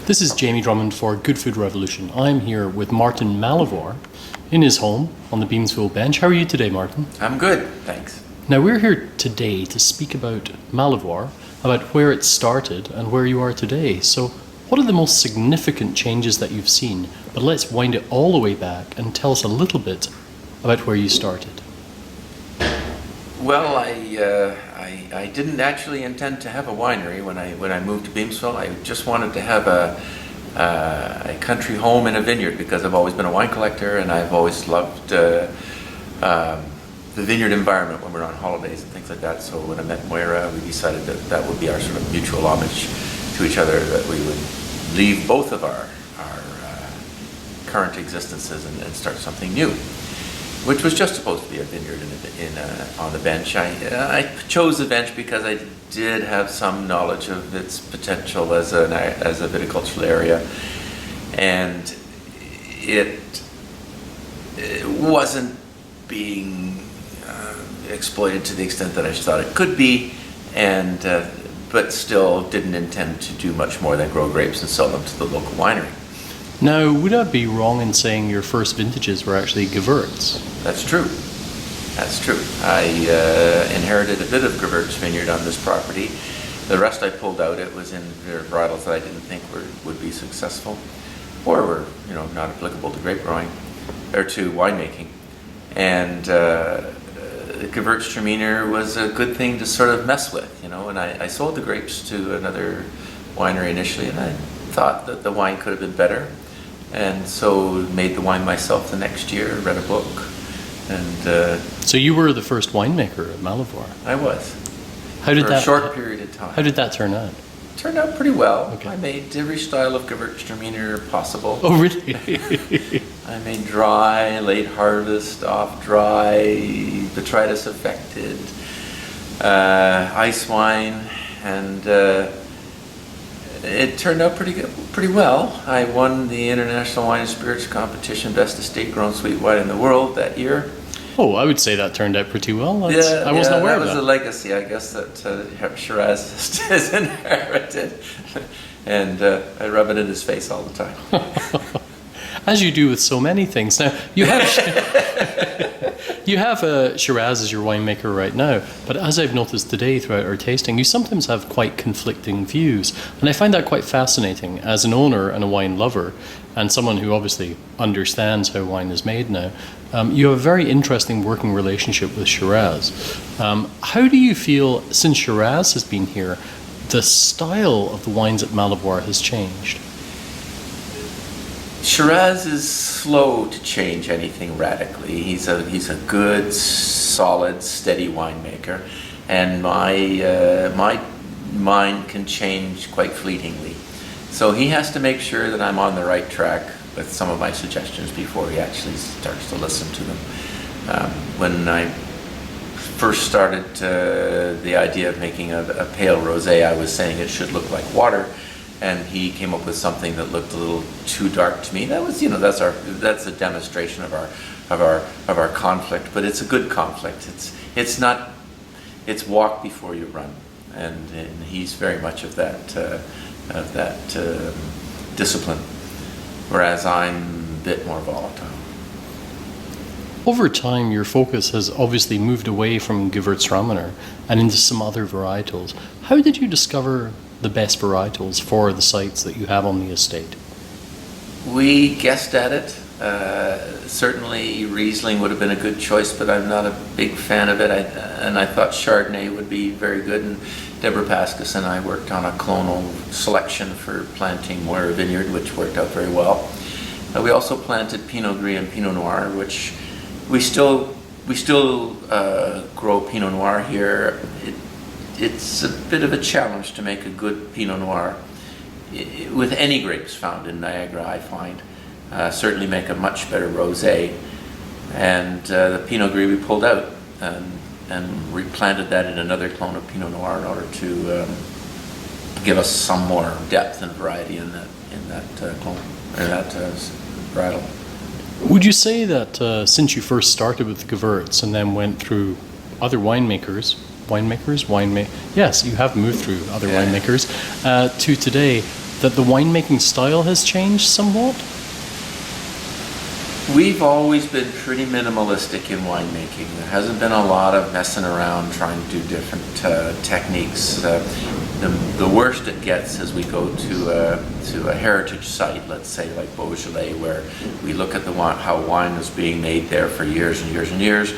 This is Jamie Drummond for Good Food Revolution. I'm here with Martin Malivoire in his home on the Beamsville bench. How are you today, Martin? I'm good, thanks. Now we're here today to speak about Malivoire, about where it started and where you are today. So what are the most significant changes that you've seen? But let's wind it all the way back and tell us a little bit about where you started. Well, I didn't actually intend to have a winery when I moved to Beamsville. I just wanted to have a country home in a vineyard because I've always been a wine collector and I've always loved the vineyard environment when we're on holidays and things like that. So when I met Moira, we decided that that would be our sort of mutual homage to each other, that we would leave both of our current existences and start something new, which was just supposed to be a vineyard on the bench. I chose the bench because I did have some knowledge of its potential as a viticultural area, and it wasn't being exploited to the extent that I thought it could be, and but still didn't intend to do much more than grow grapes and sell them to the local winery. Now, would I be wrong in saying your first vintages were actually Gewurz? That's true. That's true. I inherited a bit of Gewurz vineyard on this property. The rest I pulled out. It was in varietals that I didn't think would be successful, or were not applicable to grape growing or to winemaking. And Gewürztraminer was a good thing to sort of mess with, And I sold the grapes to another winery initially, and I thought that the wine could have been better. And so made the wine myself the next year, read a book. And so you were the first winemaker at Malivoire. I was. How did for that, a short period of time. How did that turn out? Turned out pretty well. Okay. I made every style of Gewürztraminer possible. Oh, really? I made dry, late harvest, off dry, botrytis affected, ice wine, and it turned out pretty well. I won the International Wine and Spirits Competition Best Estate Grown Sweet Wine in the World that year. Oh, I would say that turned out pretty well. I wasn't aware of that. That was a legacy, I guess, that Shiraz has inherited. And I rub it in his face all the time. As you do with so many things. Now, you have Shiraz as your winemaker right now, but as I've noticed today throughout our tasting, you sometimes have quite conflicting views. And I find that quite fascinating as an owner and a wine lover, and someone who obviously understands how wine is made now. You have a very interesting working relationship with Shiraz. How do you feel, since Shiraz has been here, the style of the wines at Malivoire has changed? Shiraz is slow to change anything radically. He's a good, solid, steady winemaker, and my mind can change quite fleetingly. So he has to make sure that I'm on the right track with some of my suggestions before he actually starts to listen to them. When I first started the idea of making a pale rosé, I was saying it should look like water. And he came up with something that looked a little too dark to me. That was, that's a demonstration of our conflict, but it's a good conflict. It's walk before you run, and he's very much of that discipline, whereas I'm a bit more volatile. Over time, your focus has obviously moved away from Gewürztraminer and into some other varietals. How did you discover the best varietals for the sites that you have on the estate? We guessed at it. Certainly Riesling would have been a good choice, but I'm not a big fan of it. And I thought Chardonnay would be very good. And Deborah Pascas and I worked on a clonal selection for planting Moira Vineyard, which worked out very well. We also planted Pinot Gris and Pinot Noir, which we still grow Pinot Noir here. It's a bit of a challenge to make a good Pinot Noir with any grapes found in Niagara, I find. Certainly make a much better rosé. And the Pinot Gris we pulled out and replanted that in another clone of Pinot Noir in order to give us some more depth and variety in that clone, or that varietal. Would you say that since you first started with Gewurz and then went through other winemakers, yes, you have moved through other winemakers, to today, that the winemaking style has changed somewhat? We've always been pretty minimalistic in winemaking. There hasn't been a lot of messing around trying to do different techniques. The worst it gets is we go to a heritage site, let's say like Beaujolais, where we look at how wine was being made there for years and years and years.